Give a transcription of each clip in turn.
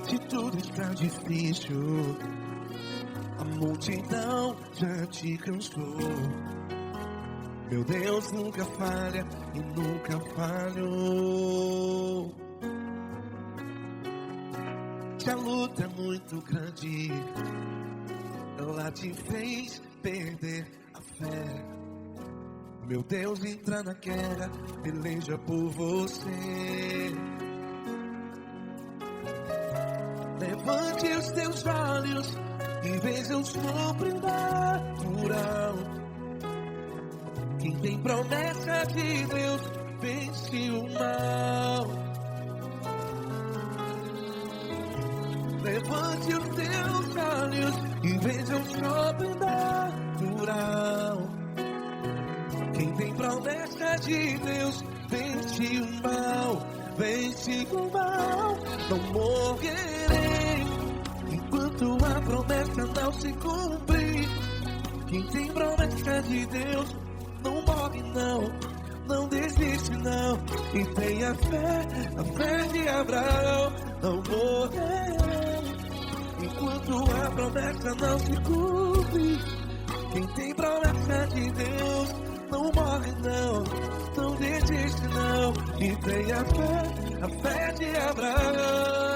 Se tudo está difícil, a multidão já te cansou. Meu Deus nunca falha e nunca falhou. Se a luta é muito grande, ela te fez perder a fé. Meu Deus entra na guerra, peleja por você. Levante os teus olhos e veja o sobrenatural. Quem tem promessa de Deus vence o mal. Levante os teus olhos e veja o sobrenatural. Quem tem promessa de Deus vence o mal. Vence o mal. Não morrerei enquanto a promessa não se cumprir. Quem tem promessa de Deus não morre não, não desiste não. E tenha fé, a fé de Abraão. Não morrerei enquanto a promessa não se cumpre. Quem tem promessa de Deus não morre não, não desiste não. E tenha fé, a fé de Abraão.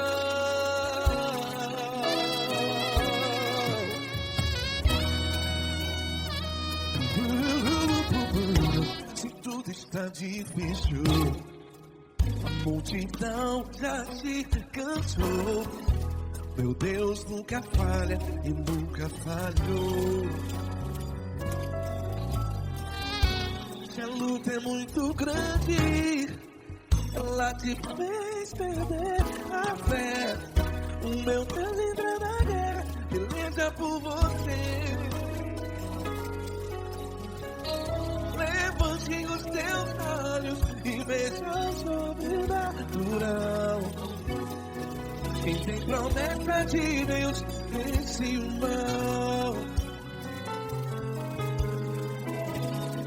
Se tudo está difícil, a multidão já se cansou. Meu Deus nunca falha e nunca falhou. Se a luta é muito grande, ela te fez perder a fé. O meu Deus entra na guerra, peleja por você. Levante os teus olhos e veja o sobrenatural. Quem tem promessa de Deus vence o mal.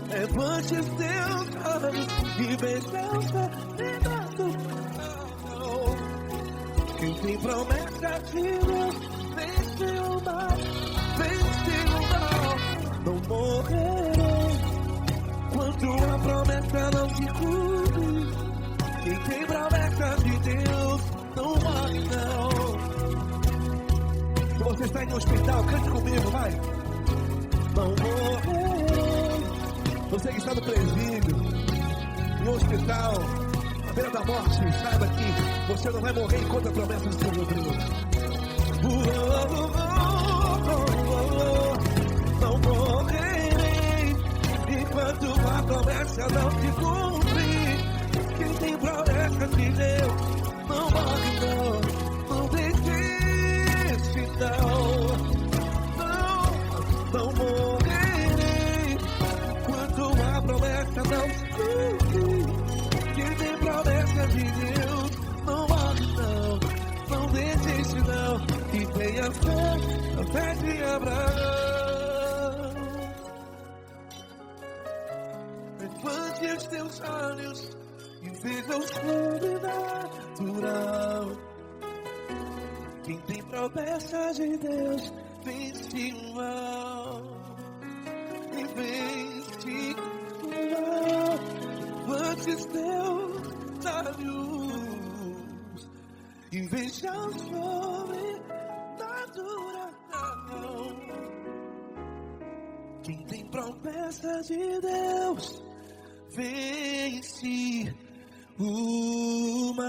Levante os teus olhos e veja o sobrenatural. Quem tem promessa de Deus vence o mal. Vence o mal. Não morrerei enquanto a promessa não se cumpre. Quem tem promessa de Deus não morre não. Se você está em um hospital, cante comigo, vai. Não morrerei. Você que está no presídio, em um hospital, à beira da morte, saiba que você não vai morrer enquanto a promessa se cumprir. Não morrerei enquanto a promessa não se cumprir. Quem tem promessa de Deus não morre não, não desiste não. Não morrerei enquanto a promessa não se cumprir. Quem tem promessa de Deus não morre não, não desiste não. E tenha fé, a fé de Abraão. Levante os teus olhos e veja o sobrenatural. Quem tem promessa de Deus vence o mal. E vence o mal. Levante os teus olhos e veja o sobrenatural. Quem tem promessa de Deus vence o mal.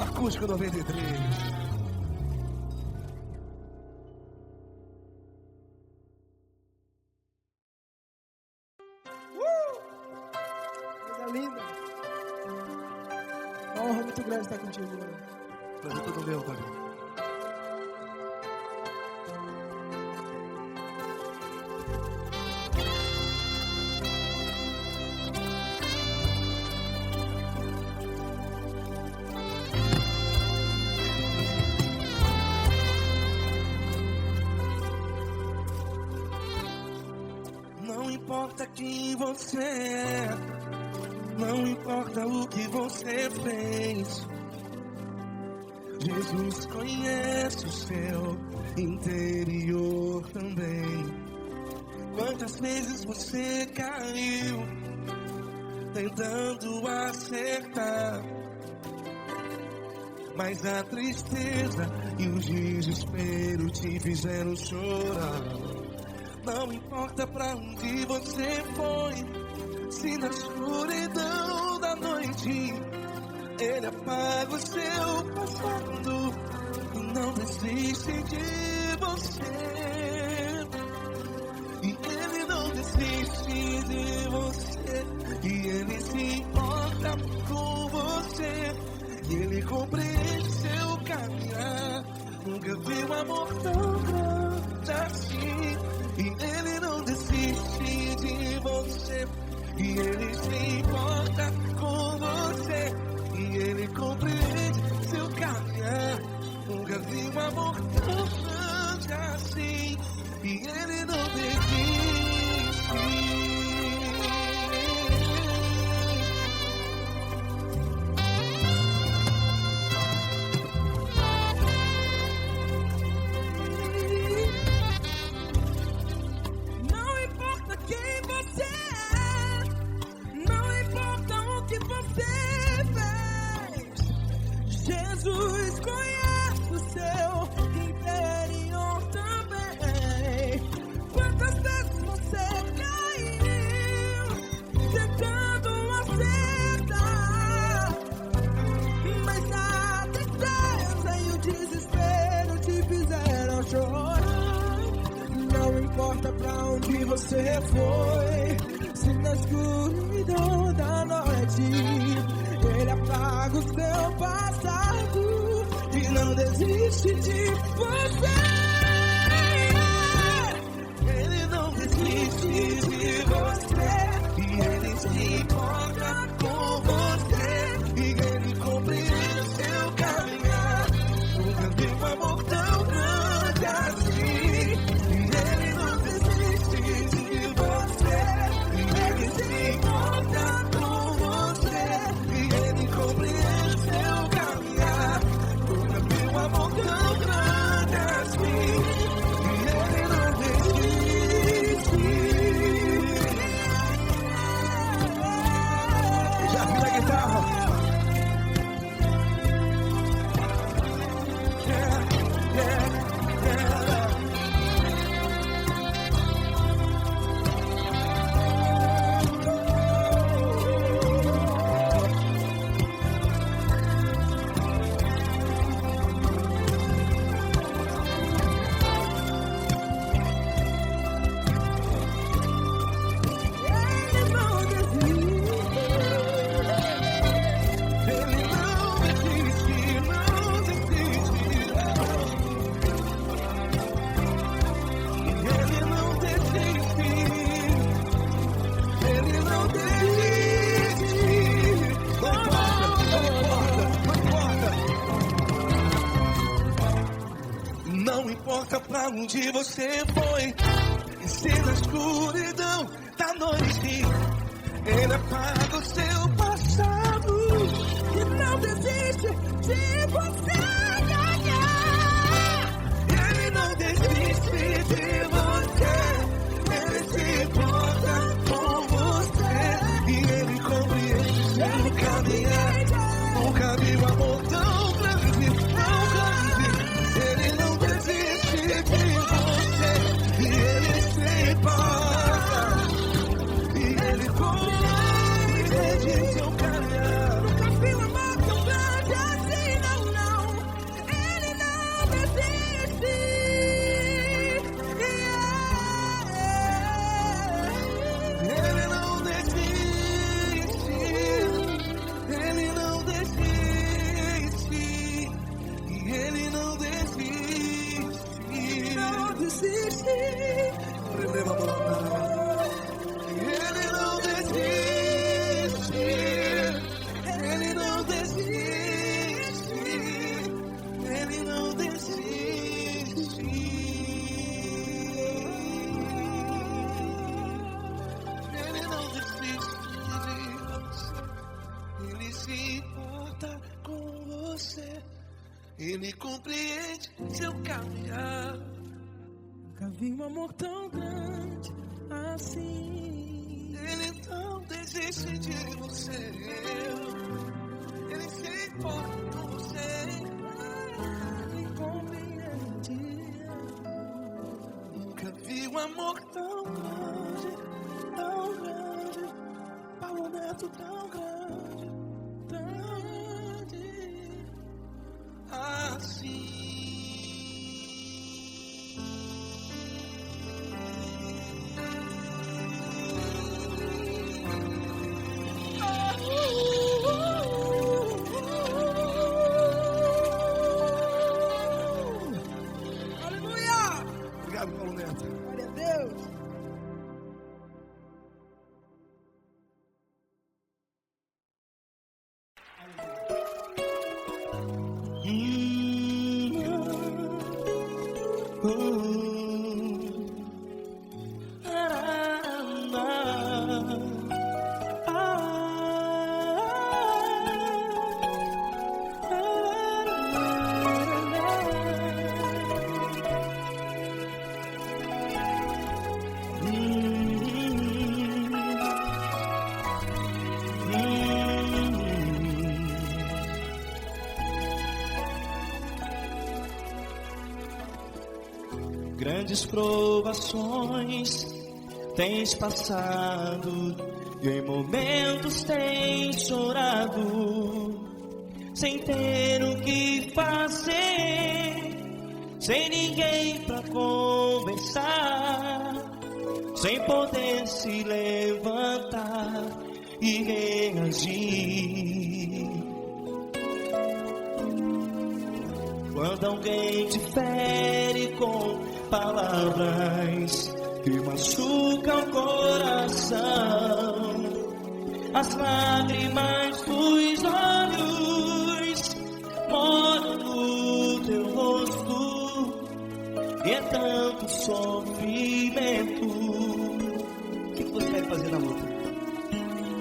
Acústico 93. Coisa linda. Uma honra muito grande estar contigo, Lula. Prazer todo meu, Davi. Não importa quem você é, não importa o que você fez, Jesus conhece o seu interior também. Quantas vezes você caiu tentando acertar, mas a tristeza e o desespero te fizeram chorar. Não importa pra onde você foi, se na escuridão da noite Ele apaga o seu passado e não desiste de você. E Ele não desiste de você, e Ele se importa com você, e Ele compreende seu caminhar. Nunca vi um amor tão grande assim. E Ele não desiste de você, e Ele se importa com você, e Ele compreende seu caminhar. Nunca vi um amor tão grande assim. E Ele não desiste. Jesus conhece o seu interior também. Quantas vezes você caiu tentando acertar, mas a tristeza e o desespero te fizeram chorar. Não importa pra onde você foi, se na escuridão da noite Ele apaga o seu passado e não desiste de você. Ele não desiste de você, e Ele se importa com você, e Ele compreende seu caminhar. Nunca vi um amor tão grande assim. E Ele não desiste de você, e Ele se importa com você, e Ele compreende seu caminhar. Nunca vi um amor tão grande assim. E Ele não desiste. Já vi a guitarra. Não importa pra onde você foi, e se na escuridão da noite Ele apaga o seu passado E não desiste de você. Ele não desiste de você, Ele se importa com você, e Ele compreende seu caminhar. Nunca vi um amor tão grande, tão grande. Ele não desiste de você, e Ele se importa, e Ele compreende seu caminhar. Nunca vi um amor tão grande assim, não, não. Ele não desiste. Ele não desiste, Ele não desiste, e Ele não desiste. Não desiste. Ele não desiste, Ele não desiste, Ele não desiste. Ele compreende seu caminhar. Nunca vi um amor tão grande assim. Ele não desiste de você. Ele se importa com você. Ele compreende. Nunca vi um amor tão grande, tão grande. Paulo Neto tão grande, assim. Aleluia! Obrigado, Paulo Neto. Glória a Deus. Grandes provações tens passado e em momentos tens chorado, sem ter o que fazer, sem ninguém pra conversar, sem poder se levantar e reagir. Quando alguém te fere com palavras que machucam o coração, as lágrimas dos olhos moram no teu rosto, e é tanto sofrimento. O que você vai fazer na luta?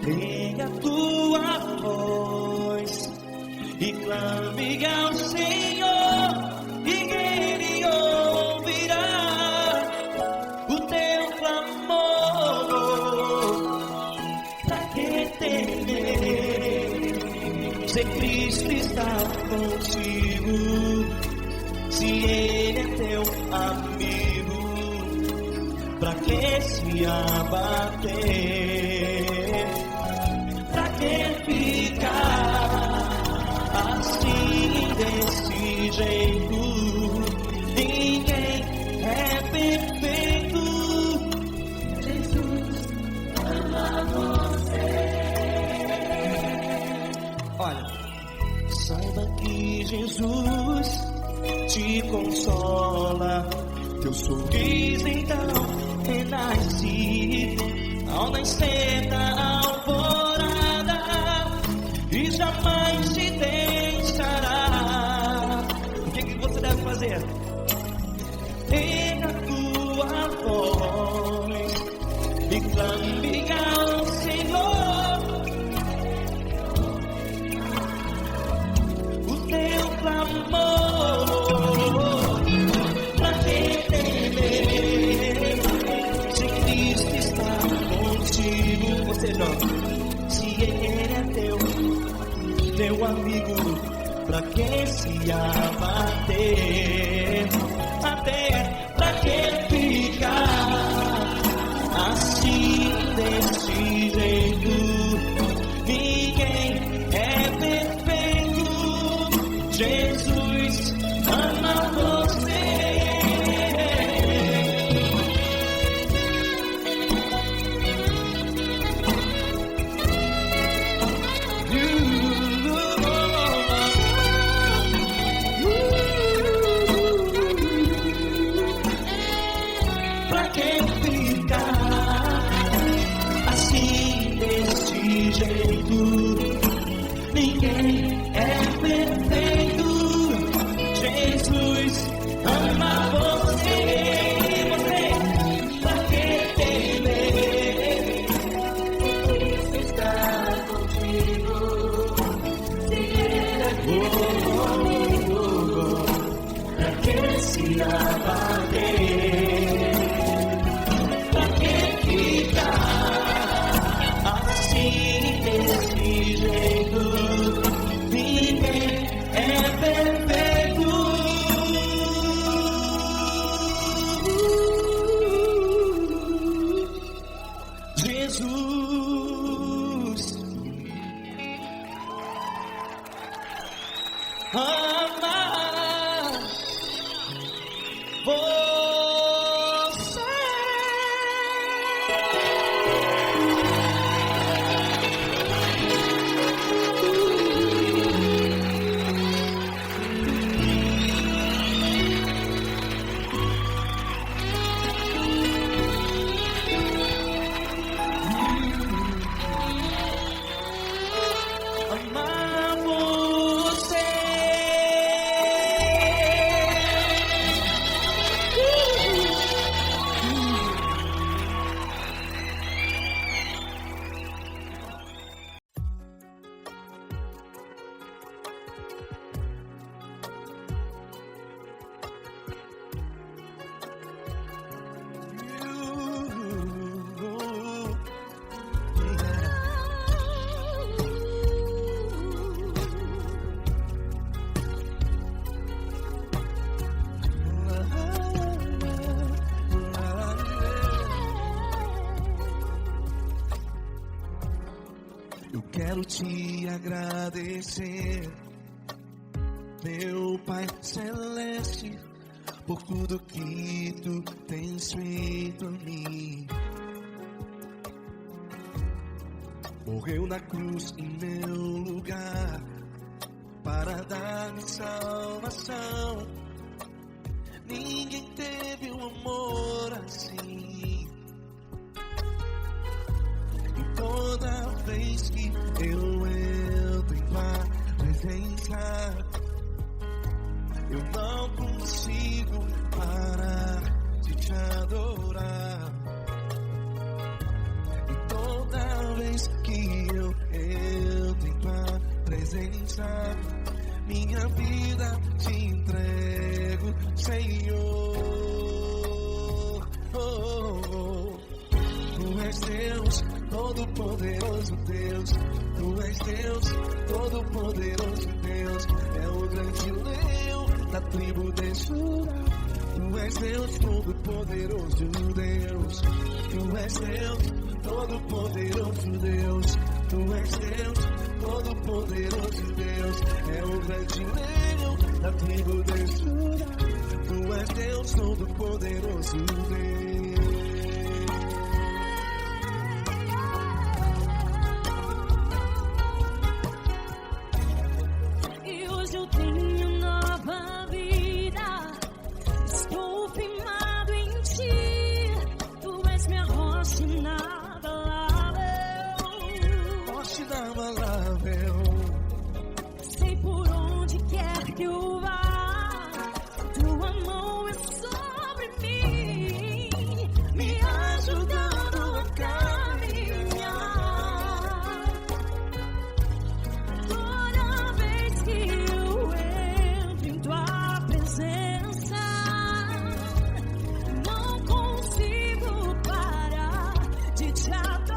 Ergue a tua voz e clame ao Senhor, e Ele ouvirá o teu clamor. Pra que temer, se Cristo está contigo, se Ele é teu amigo? Pra que se abater? Pra que ficar assim, desse jeito? Ninguém é perfeito. Jesus ama você. Olha, saiba que Jesus te consola, teu sorriso então renasce ao nascer da alvorada, e jamais te deixará. O que você deve fazer? Erga a tua voz e clame ao Senhor, o teu clamor. Pra que temer, se Cristo está contigo? Você não. Se Ele é teu amigo, pra que se abater? Até pra que ficar assim, desse jeito? Ninguém é perfeito. Jesus ama você. Pra que ficar assim, desse jeito? Ninguém é perfeito. Jesus ama você. Pra que temer? Cristo está contigo. Se Ele é teu amigo, quero te agradecer, meu Pai Celeste, por tudo que tu tens feito a mim. Morreu na cruz em meu lugar para dar-me salvação. Ninguém teve um amor assim. E toda vez que eu entro em tua presença, eu não consigo parar de te adorar. E toda vez que eu entro em tua presença, minha vida te entrego, Senhor. Tu és Deus, todo-poderoso Deus. Tu és Deus, todo-poderoso Deus. É o grande leão da tribo de Judá. Tu és Deus, todo-poderoso Deus. Tu és Deus, todo-poderoso Deus. Tu és Deus, todo-poderoso Deus. É o grande leão da tribo de Judá. Tu és Deus, todo-poderoso Deus. Sei por onde quer que eu vá, tua mão é sobre mim, me ajudando a caminhar. Toda vez que eu entro em tua presença, não consigo parar de te adorar.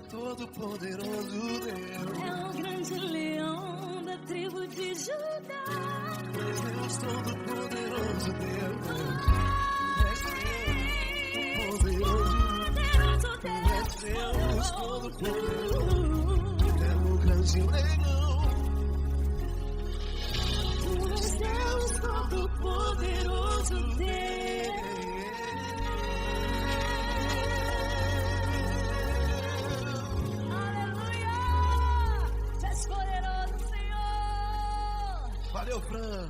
Todo-poderoso Deus. É o grande leão da tribo de Judá. És Deus, todo-poderoso Deus. És Deus, todo-poderoso. É o grande leão. Tu és Deus, todo-poderoso Deus. Valeu, Fran.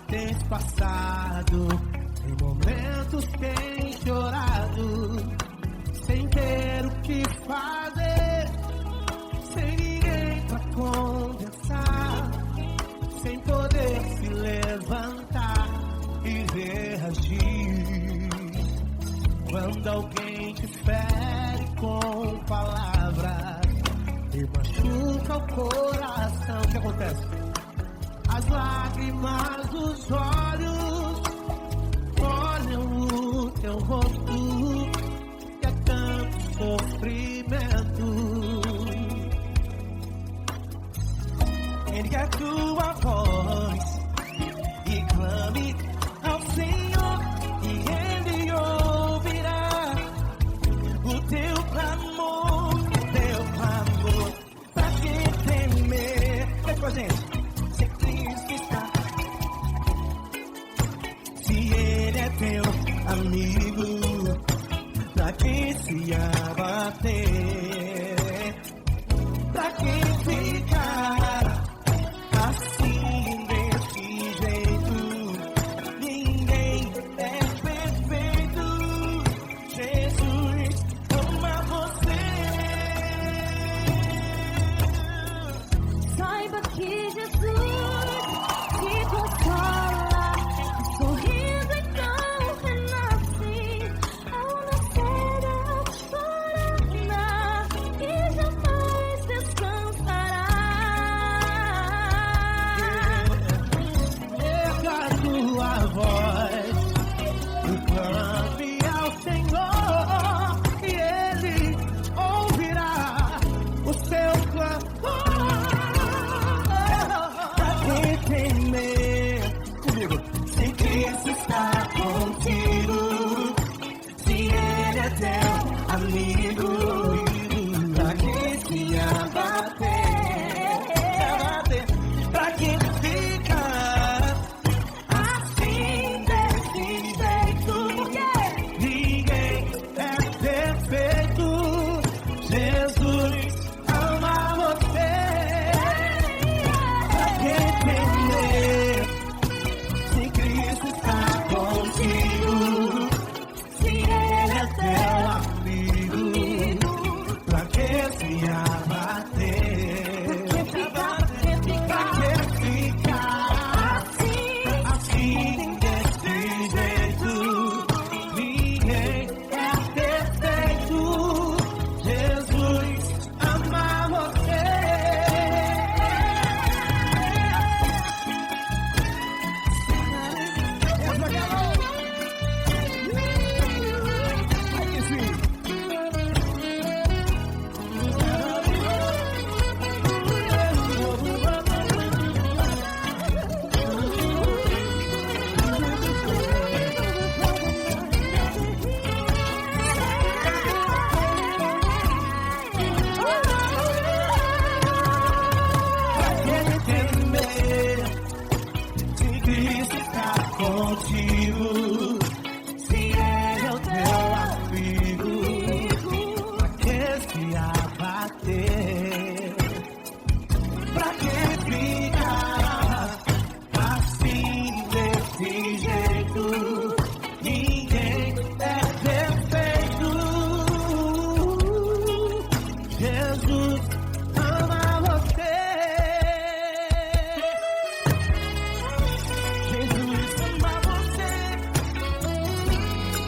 tens passado, em momentos tens chorado, sem ter o que fazer, sem ninguém pra conversar, sem poder se levantar e reagir. Quando alguém te fere com palavras e machuca o coração, o que acontece? As lágrimas dos olhos olham o teu rosto, que é tanto sofrimento. Ergue a tua voz e clame ao Senhor, e Ele ouvirá o teu clamor, pra que temer? Vem com a gente. Se Cristo está, se Ele é teu amigo, pra que se abater? Pra que ficar assim desse jeito? Ninguém é perfeito. Jesus ama você. Saiba que Jesus te consola, sorrindo então renasce ao nascer da floresta e jamais descansará. Erga a tua voz e clame ao Senhor, e Ele ouvirá o seu clamor. Pra que temer? Comigo. Se Cristo está contigo, se Ele é teu amigo, pra que se abater? Pra que ficar assim desse jeito? Ninguém é perfeito. Jesus ama você. Pra que temer? Se Cristo está contigo, se Ele é teu amigo, pra que se abater? Pra que ficar assim desse jeito? Ninguém é perfeito. Jesus ama você. Aí sim. Pra que temer? Se Cristo está contigo, se Ele é o teu amigo, pra que se abater? Pra que ficar assim desse jeito? Ninguém é perfeito. Jesus ama você. Jesus ama você.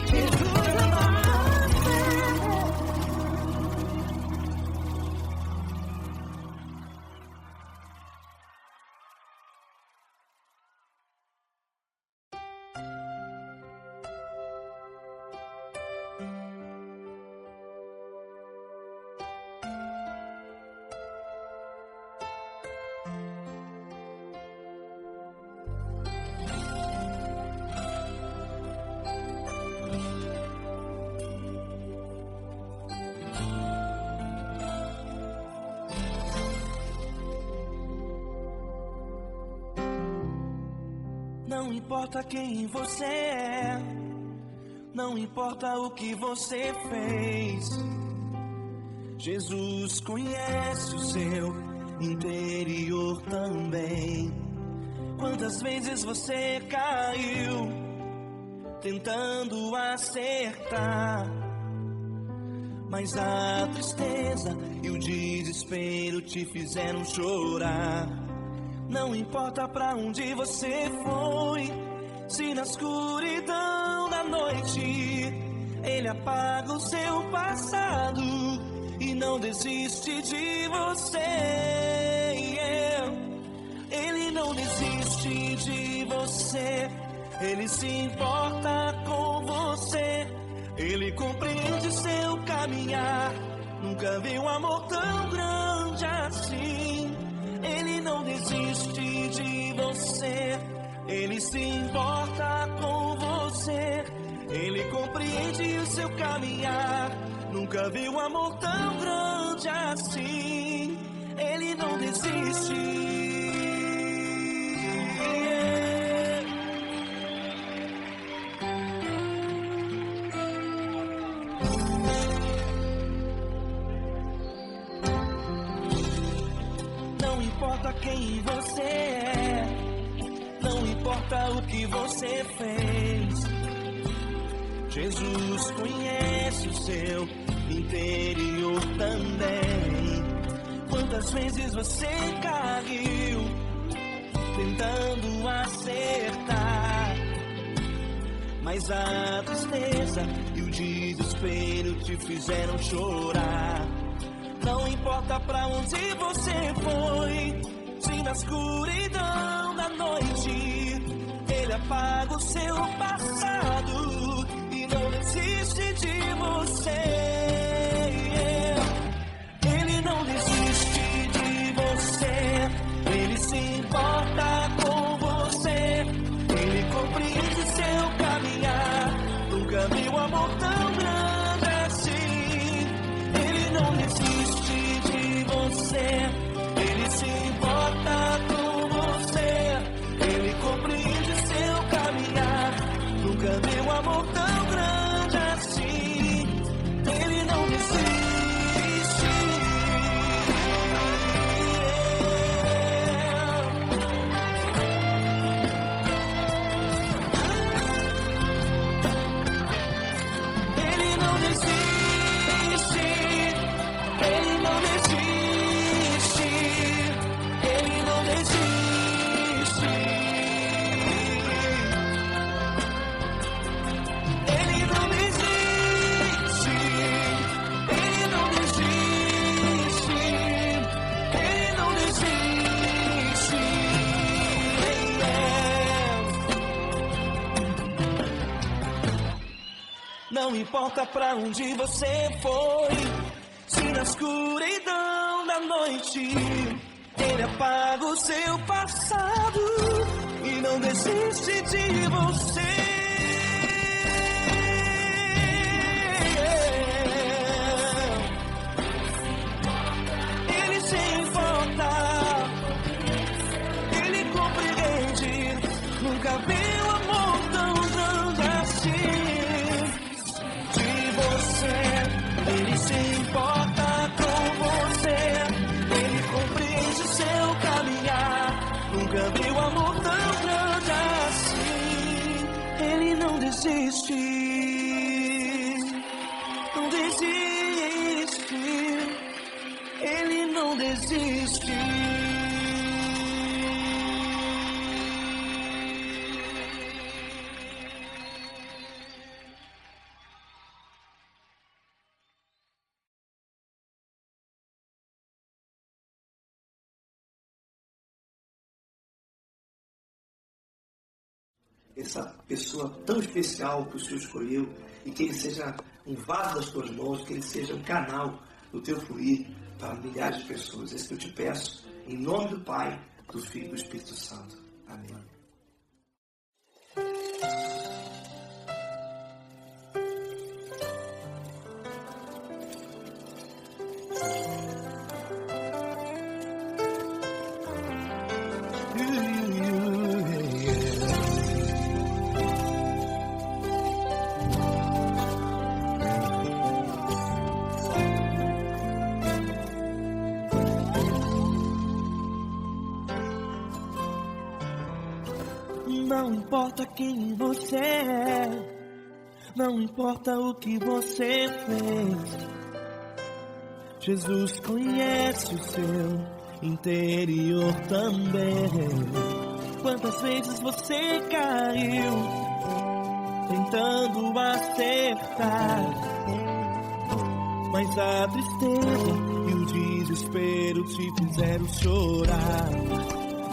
Jesus ama você. Não importa quem você é, não importa o que você fez, Jesus conhece o seu interior também. Quantas vezes você caiu tentando acertar, mas a tristeza e o desespero te fizeram chorar. Não importa pra onde você foi, se na escuridão da noite Ele apaga o seu passado e não desiste de você. Ele não desiste de você, Ele se importa com você, Ele compreende seu caminhar. Nunca vi um amor tão grande assim. Ele não desiste de você, Ele se importa com você, Ele compreende o seu caminhar. Nunca vi um amor tão grande assim. Ele não desiste. Não importa quem você é, não importa o que você fez, Jesus conhece o seu interior também. Quantas vezes você caiu tentando acertar, mas a tristeza e o desespero te fizeram chorar. Não importa pra onde você foi, se na escuridão da noite Ele apaga o seu passado e não desiste de você. Ele não desiste de você, Ele se importa com você, Ele compreende seu caminhar. Nunca vi um amor tão grande assim. Ele não desiste de você, Ele se importa com você, Ele compreende seu caminhar. Nunca vi um amor tão grande assim. Ele não desiste. Ele não desiste. Ele não desiste. Ele não desiste. Ele não desiste. Ele não desiste. Ele não desiste. Não importa pra onde você foi, se na escuridão da noite Ele apaga o seu passado e não desiste de você. Ele se importa, Ele compreende. Nunca vi um amor tão grande assim. De você, Ele se importa com você, Ele compreende seu caminhar. Nunca vi um amor tão grande assim. Ele não desiste, não desiste, Ele não desiste. Essa pessoa tão especial que o Senhor escolheu, e que ele seja um vaso das tuas mãos, que ele seja um canal do teu fluir para milhares de pessoas. É isso que eu te peço, em nome do Pai, do Filho e do Espírito Santo. Amém. Não importa quem você é, não importa o que você fez, Jesus conhece o seu interior também. Quantas vezes você caiu tentando acertar, mas a tristeza e o desespero te fizeram chorar.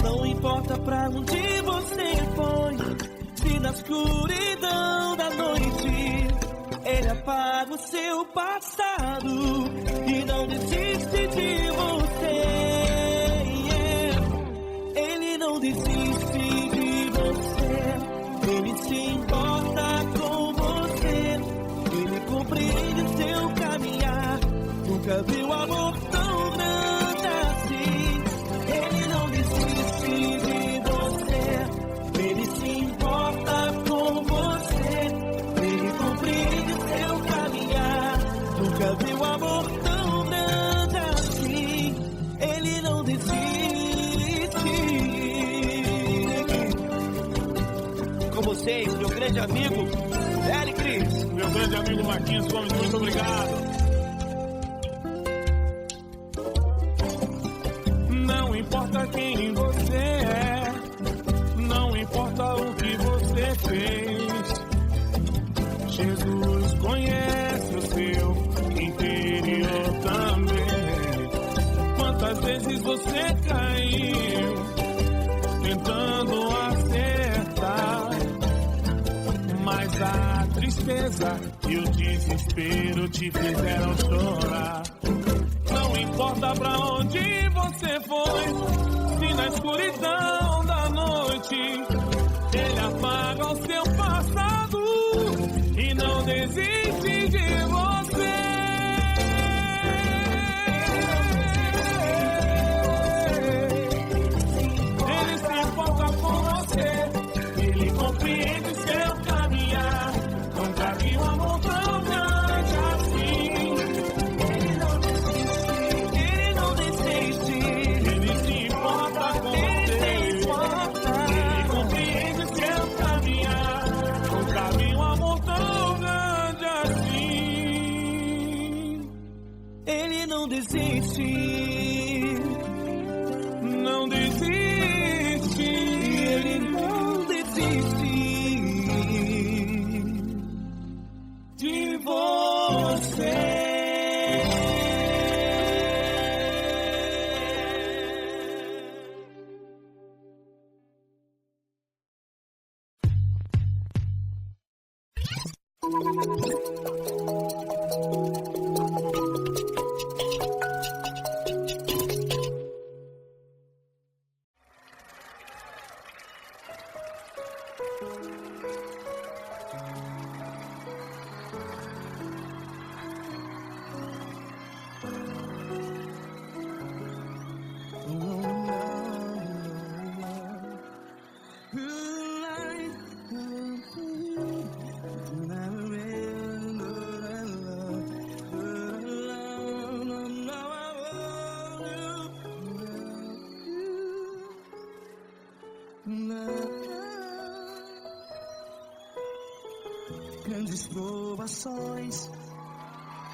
Não importa pra onde você foi, se na escuridão da noite Ele apaga o seu passado e não desiste de você. Ele não desiste de você, Ele se importa com você, Ele compreende seu caminhar. Nunca viu amor tão grande assim. Ele não desiste de você, Ele se importa com você, Ele compreende seu caminhar. Nunca viu amor tão grande assim. Ele não desiste. Com vocês, meu grande amigo Eli Cris. Meu grande amigo Marquinhos Gomes, muito obrigado. Não importa quem você é, não importa o que você fez, Jesus conhece o seu interior também. Quantas vezes você caiu tentando acertar, mas a tristeza e o desespero te fizeram chorar. Não importa pra onde você foi, se na escuridão da noite Ele apaga o seu passado e não desiste de você. Ele se importa com você, Ele compreende seu caminhar. Nunca vi um amor tão grande assim. Ele não desiste, não desiste, Ele não desiste de você. Grandes provações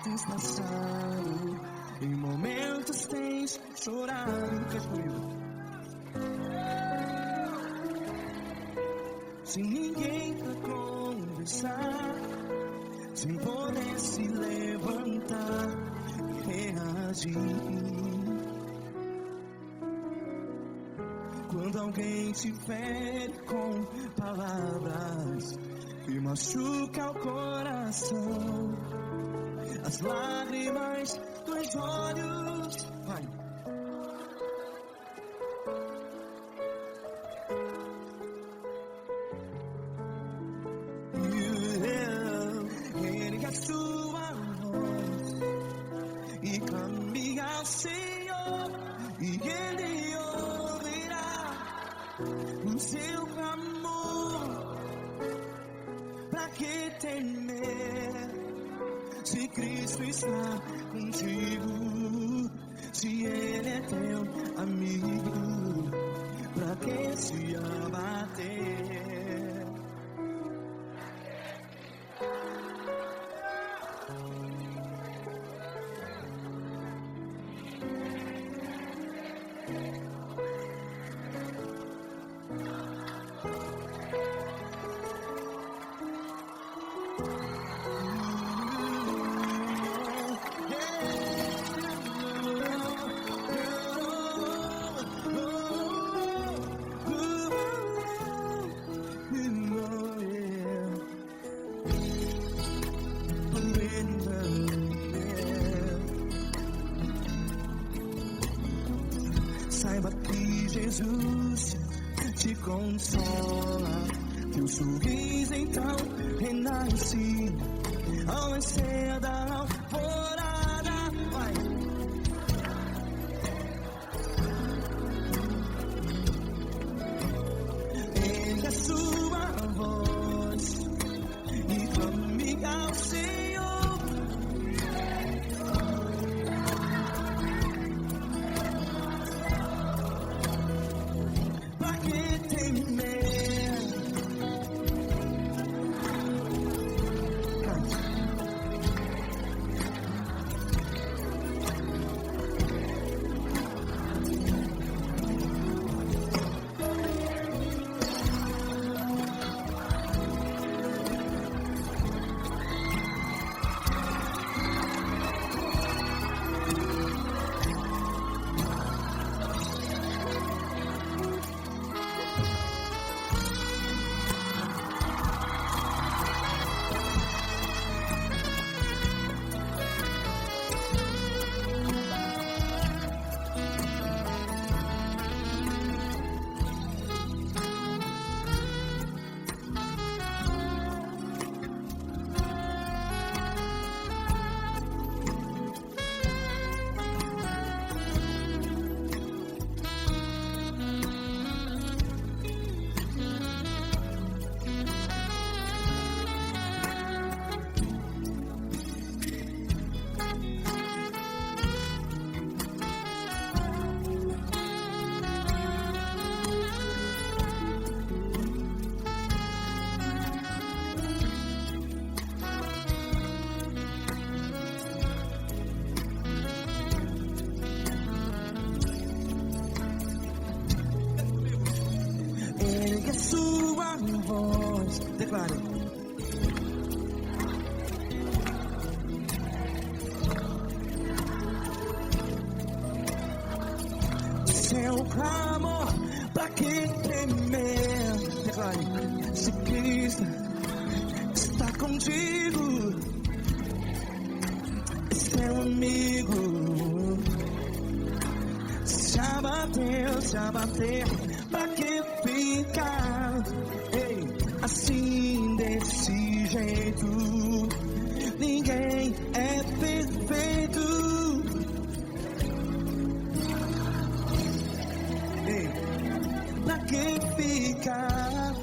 tens passado, em momentos tens chorado, sem ninguém pra conversar, sem poder se levantar e reagir. Quando alguém te fere com palavras que machuca o coração, as lágrimas dos olhos, vai. Ergue a sua voz e clame ao Senhor, e Ele ouvirá o seu clamor. Pra que temer, se Cristo está contigo, se Ele é teu amigo? Pra que se abater? Saiba que Jesus te consola, teu sorriso então renasce ao nascer da alvorada. Vai. Ele é sua voz e clame ao Senhor. Pra que temer? Ergue a sua voz, declare. Seu clamor, pra que temer? Declare. Se Cristo está contigo, é seu amigo. Se abater, pra que ficar? Ei, assim desse jeito, ninguém é perfeito. Ei, pra que ficar?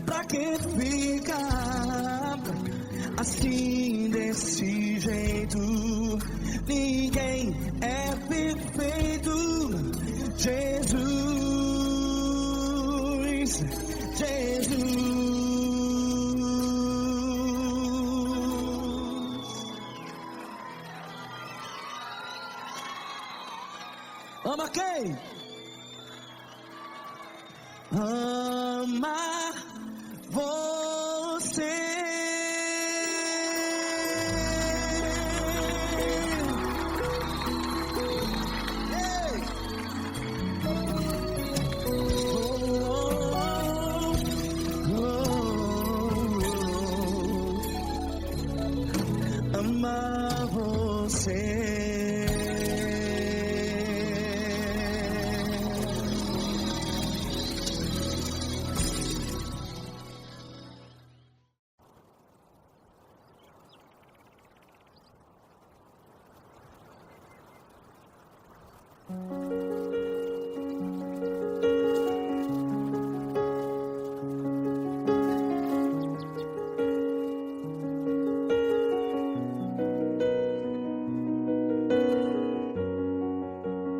Pra que ficar assim desse jeito? Ninguém é perfeito. Jesus, Jesus. Ama quem? Ama você. Ei. Ama você.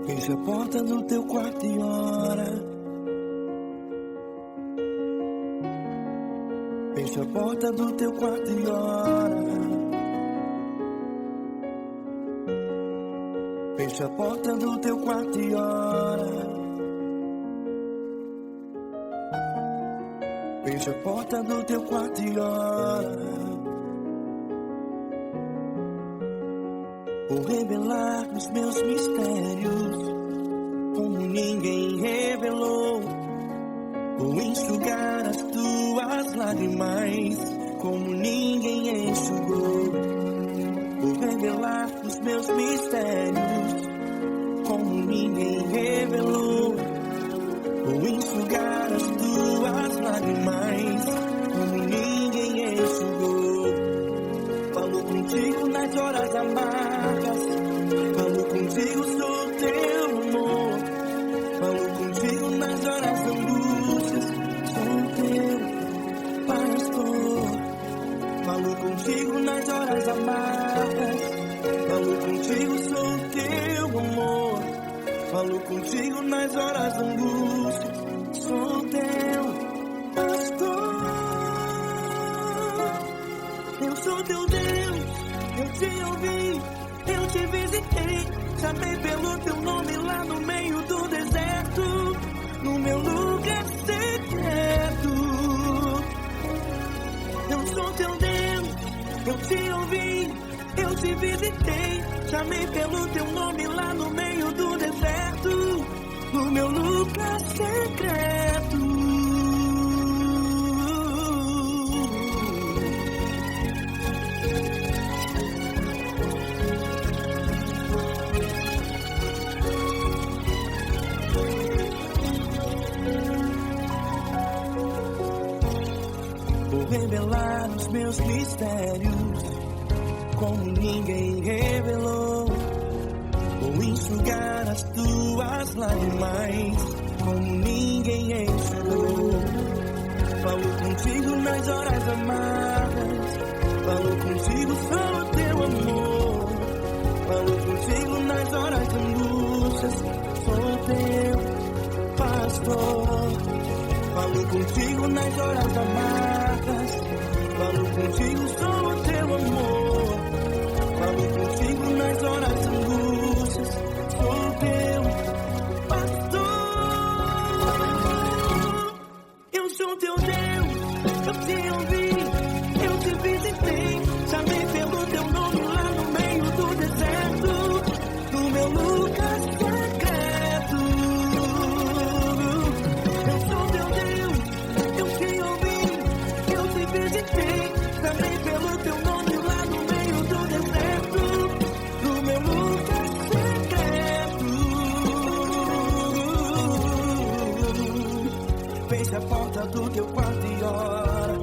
Fecha a porta do teu quarto e ora. Fecha a porta do teu quarto e ora. Fecha a porta do teu quarto e ora. Fecha a porta do teu quarto e ora. Vou revelar os meus mistérios como ninguém revelou. Vou enxugar as tuas lágrimas como ninguém enxugou. Vou revelar os meus mistérios como ninguém revelou. Vou enxugar as tuas lágrimas como ninguém enxugou. Falo contigo nas horas amargas, falo contigo, sou teu amor. Falo contigo nas horas da angústias, sou teu pastor. Falo contigo nas horas amargas, falo contigo, sou teu amor. Falo contigo nas horas da angústia, sou teu pastor. Eu sou teu Deus, eu te ouvi, eu te visitei. Chamei pelo teu nome lá no meio do deserto, no meu lugar secreto. Eu sou teu Deus, eu te ouvi, eu te visitei. Chamei pelo teu nome lá no meio do deserto, no meu lugar secreto. Vou revelar os meus mistérios como ninguém revelou. Vou enxugar as tuas lágrimas como ninguém enxugou. Falo contigo nas horas amargas, falo contigo, sou teu amor. Falo contigo nas horas de angústias, sou teu pastor. Falo contigo nas horas amargas, falo contigo, sou teu amor. Falo contigo nas horas de angústias, sou teu pastor. Eu sou teu Deus, eu te ouvi, eu te visitei. Chamei pelo teu nome lá no meio do deserto, no meu lugar secreto. Eu sou teu Deus, eu te ouvi, eu te visitei. Chamei pelo teu nome lá no meio do deserto, no meu lugar secreto. Fecha a porta do teu quarto e ora.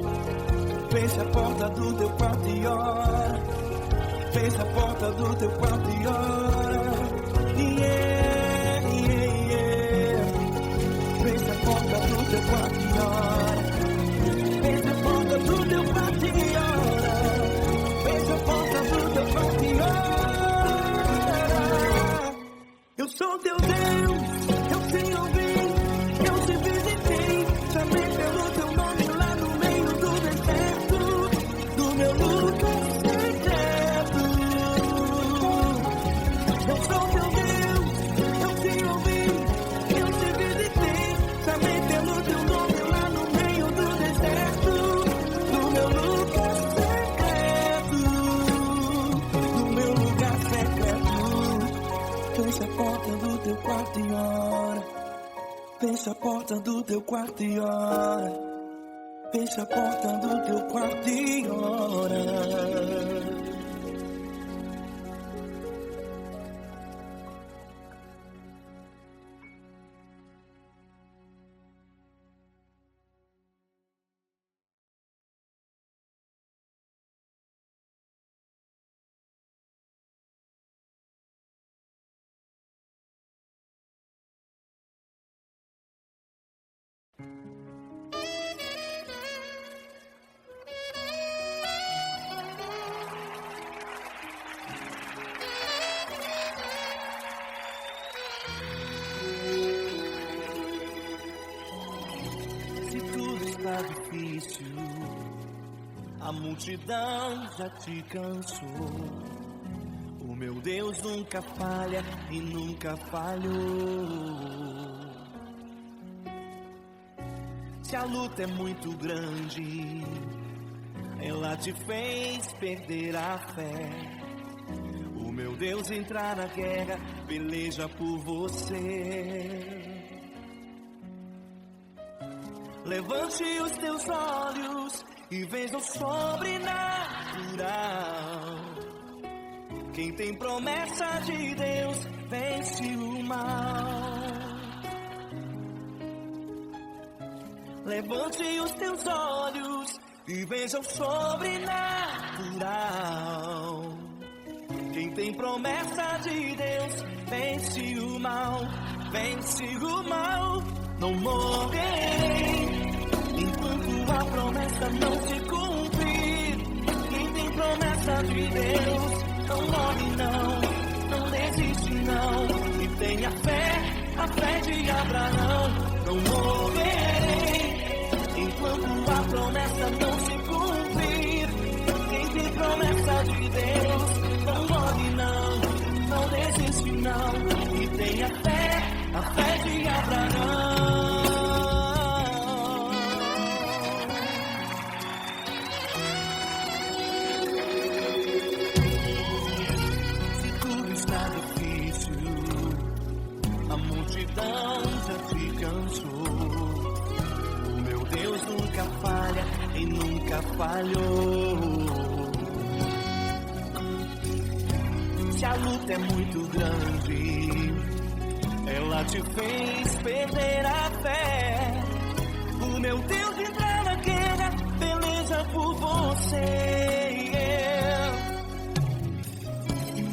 Fecha a porta do teu quarto e ora. Fecha a porta do teu quarto e ora. Yeah, yeah, yeah. Fecha a porta do teu quarto e ora. Fecha a porta do teu quarto e ora. Fecha a porta do teu quarto e ora. Eu sou teu Deus, eu te ouvi, eu te visitei. Chamei pelo teu nome lá no meio do deserto, do meu lugar secreto. Eu sou teu Deus, eu te ouvi, eu te visitei. Chamei pelo teu nome lá no meio do deserto, do meu lugar secreto, do meu lugar secreto. Fecha a porta do teu quarto e ora. Fecha a porta do teu quarto e ora. Fecha a porta do teu quarto e ora. Tá difícil, a multidão já te cansou. O meu Deus nunca falha e nunca falhou. Se a luta é muito grande, ela te fez perder a fé. O meu Deus entrar na guerra, peleja por você. Levante os teus olhos e veja o sobrenatural. Quem tem promessa de Deus vence o mal. Levante os teus olhos e veja o sobrenatural. Quem tem promessa de Deus vence o mal, vence o mal. Não morrerei enquanto a promessa não se cumprir. Quem tem promessa de Deus não morre não, não desiste não. E tenha fé, a fé de Abraão. Não morrerei enquanto a promessa não se cumprir. Quem tem promessa de Deus não morre não, não desiste não. E tenha fé, a fé de Abraão. Se tudo está difícil, a multidão já te cansou. O meu Deus nunca falha e nunca falhou. Se a luta é muito grande, ela te fez perder a fé. O meu Deus entrar na guerra, peleja por você.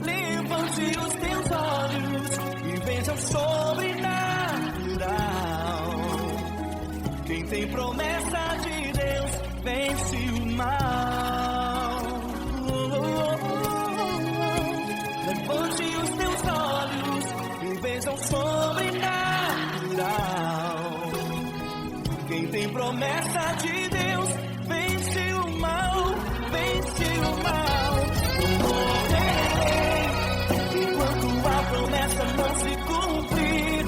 Levante os teus olhos e veja o sobrenatural. Quem tem promessa de Deus vence o mal. Levante os teus olhos e veja o sobrenatural. Quem tem promessa de Deus vence o mal, vence o mal. Não morrerei enquanto a promessa não se cumprir.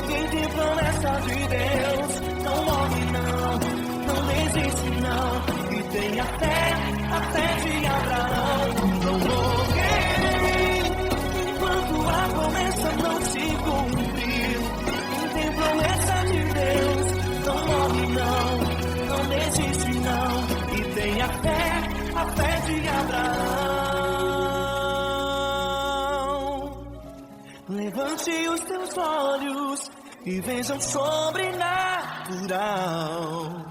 Quem tem promessa de Deus não morre não, não desiste não. E tenha fé, a fé de Abraão. Não morrerei enquanto a promessa não se cumprir. Quem tem promessa de Deus não morre não, não desiste não. E tenha fé, a fé de Abraão. Levante os teus olhos e veja o sobrenatural.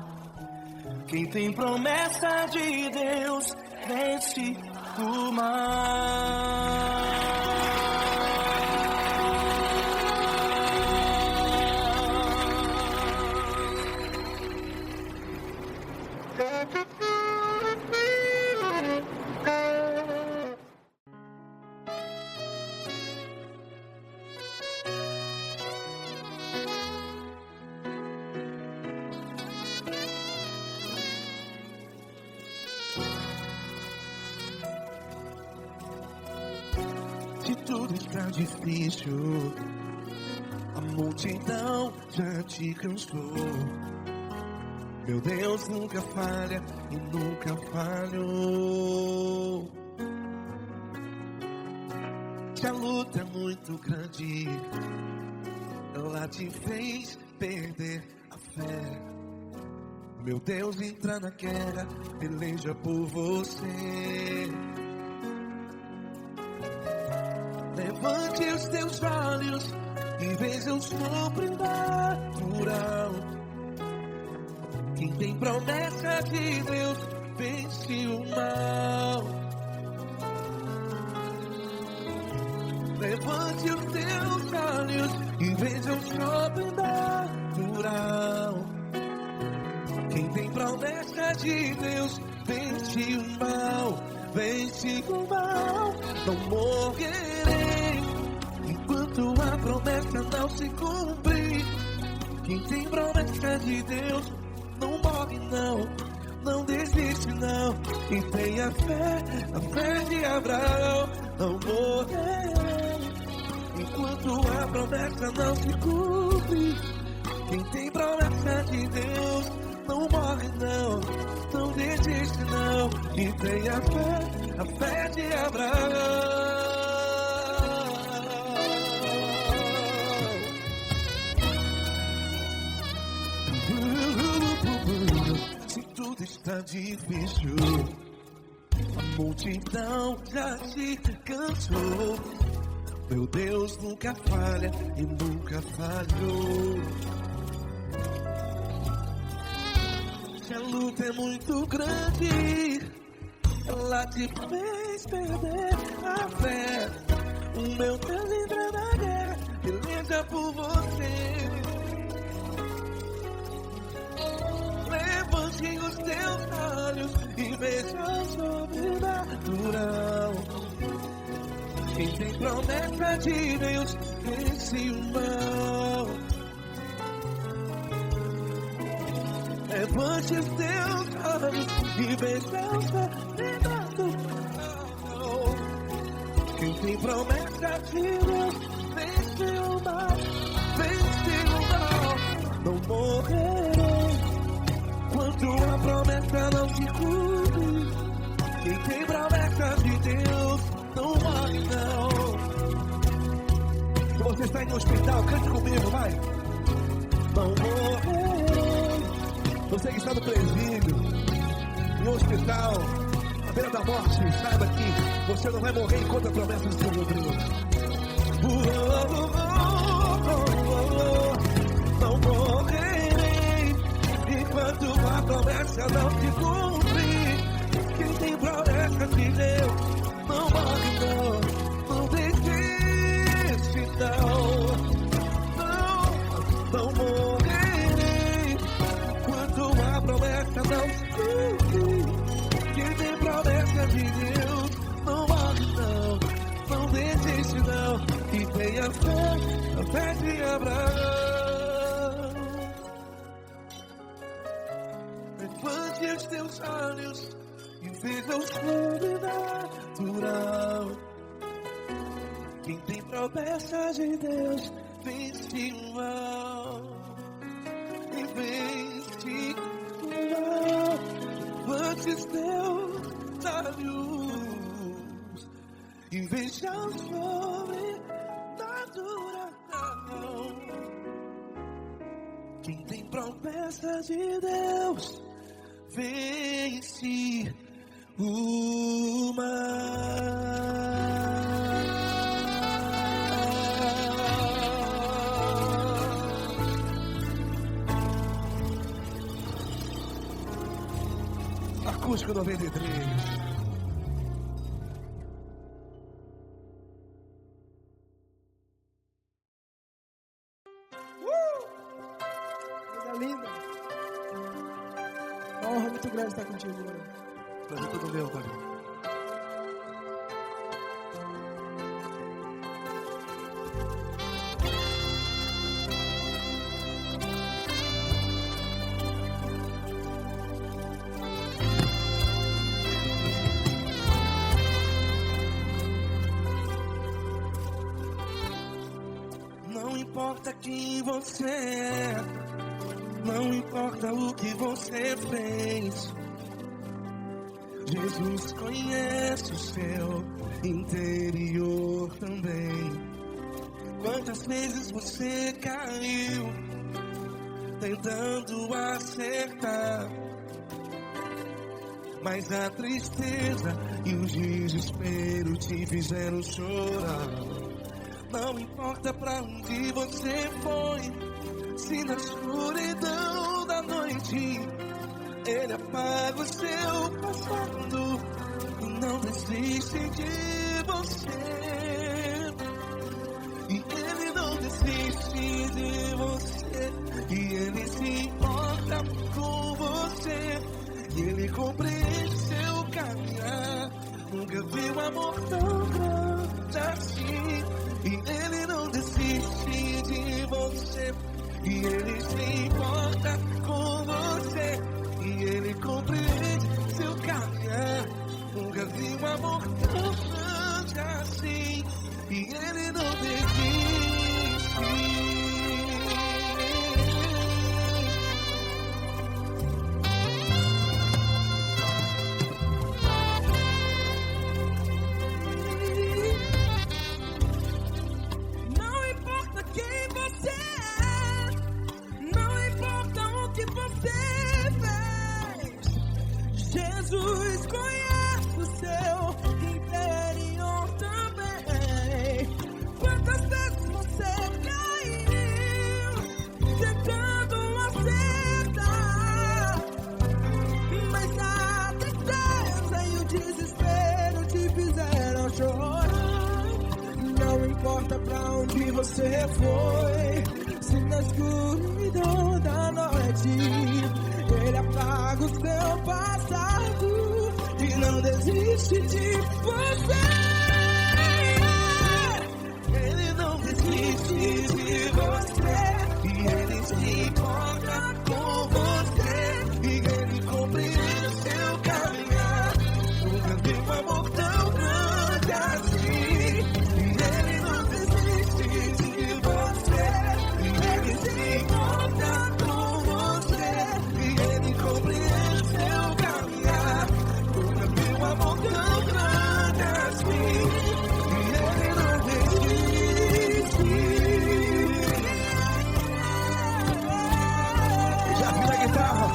Quem tem promessa de Deus vence o mal. Se tudo está difícil, a multidão já te cansou. Meu Deus nunca falha e nunca falhou. Se a luta é muito grande, ela te fez perder a fé. Meu Deus entra na guerra, peleja por você. Levante os teus olhos e veja o sobrenatural. Quem tem promessa de Deus vence o mal. Levante os teus olhos e veja o sobrenatural. Quem tem promessa de Deus vence o mal, vence o mal. Não morrerei enquanto a promessa não se cumprir. Quem tem promessa de Deus não morre não, não desiste não. E tenha fé, a fé de Abraão. Não morrerei enquanto a promessa não se cumpre. Quem tem promessa de Deus não morre não, não desiste não. E tenha fé, a fé de Abraão. Se tudo está difícil, a multidão já se cansou. Meu Deus nunca falha e nunca falhou. Se a luta é muito grande, ela te fez perder a fé. O meu Deus entra na guerra, peleja por você. Levante os teus olhos e veja o sobrenatural. Quem tem promessa de Deus vence o mal. Levante os teus olhos e veja o sobrenatural. Quem tem promessa de Deus vence o mal. Vence o mal. Não morrerei quando a promessa não se cumpre. Quem tem promessa de Deus não morre não. Se você está em um hospital, cante comigo, vai. Não morrerei. Você que está no presídio, em um hospital, à beira da morte, saiba que você não vai morrer enquanto a promessa não se cumprir. Não morrerei enquanto a promessa não se cumprir. Quem tem promessa de Deus não morre não, não desiste não. Não morrerei enquanto a promessa não se cumprir. Quem tem promessa de Deus não morre não, não desiste não. E tenha fé, a fé de Abraão. Levante os teus olhos e veja o sobrenatural. Quem tem promessa de Deus vence o mal. E vence o mal. Levante os teus olhos e veja o sobrenatural. Quem tem promessa de Deus vence o mal. Acústico 93. Coisa linda. Uma honra muito grande estar contigo, mano. Prazer todo meu, Pai. Não importa quem você é, não importa o que você fez, Jesus conhece o seu interior também. Quantas vezes você caiu tentando acertar, mas a tristeza e o desespero te fizeram chorar. Não importa pra onde você foi, se na escuridão da noite Ele apaga o seu passado e não desiste de você. E Ele não desiste de você, e Ele se importa com você, e Ele compreende seu caminhar. Nunca vi um amor tão grande assim. E Ele não desiste de você, e Ele se importa com você, e Ele compreende um amor tão grande assim, e Ele não desiste. Não importa quem você é, não importa o que você fez, Jesus conhece o seu interior também. Quantas vezes você caiu tentando acertar, mas a tristeza e o desespero te fizeram chorar. Não importa pra onde você foi, se na escuridão da noite Ele apaga o seu passado e não desiste de você. Ele não desiste de você, e Ele se importa com você, e Ele compreende o seu caminhar. Nunca vi um amor tão grande assim, e Ele não desiste de você, e Ele se importa com você, e Ele compreende o seu caminhar. Nunca vi um amor tão grande assim, e Ele não desiste. Já vi na guitarra.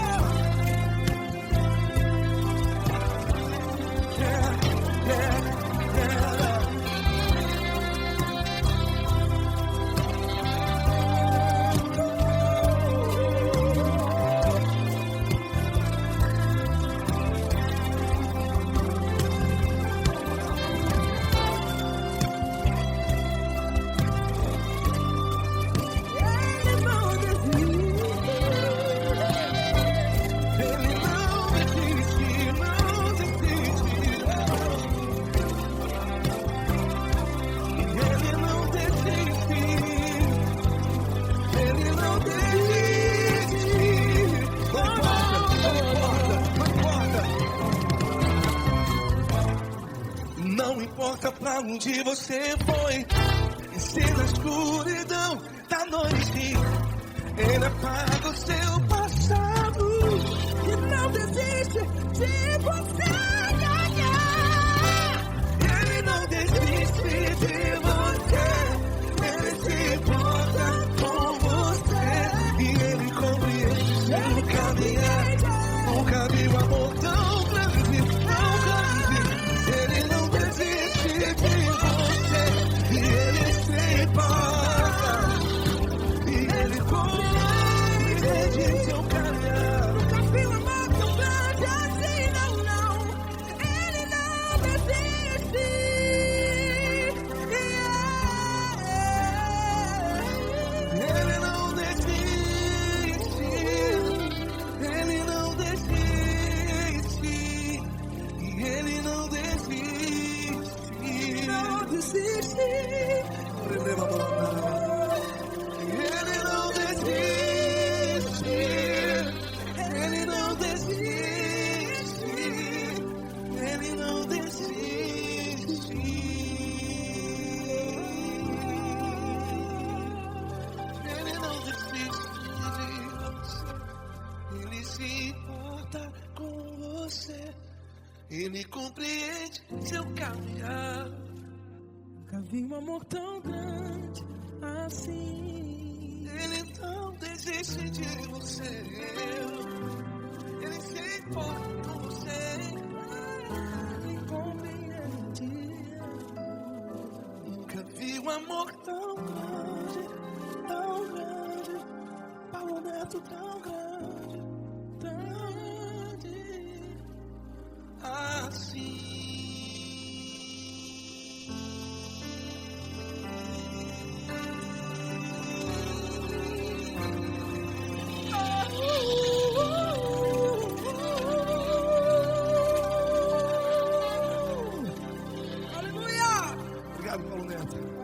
Não importa pra onde você foi, e se na escuridão da noite Ele apaga o seu passado E não desiste de você. Ele não desiste de você, Ele se importa com você, e Ele compreende o seu caminhar. Nunca vi um amor tão grande, tão grande. Ele não desiste de você, e Ele se importa, e Ele compreende o seu caminhar. Nunca vi um amor tão grande assim, não, não. Ele não desiste. Ele não desiste, Ele não desiste, e Ele não desiste. Não desiste. Ele não desiste, Ele não desiste, Ele não desiste. Ele não desiste de você, Ele se importa com você, Ele compreende seu caminhar. Nunca vi um amor tão grande assim. Ele não desiste de você, Ele se importa com você, Ele compreende. nunca vi um amor tão grande, Paulo Neto tão grande, assim. Aleluia! Obrigado, Paulo Neto.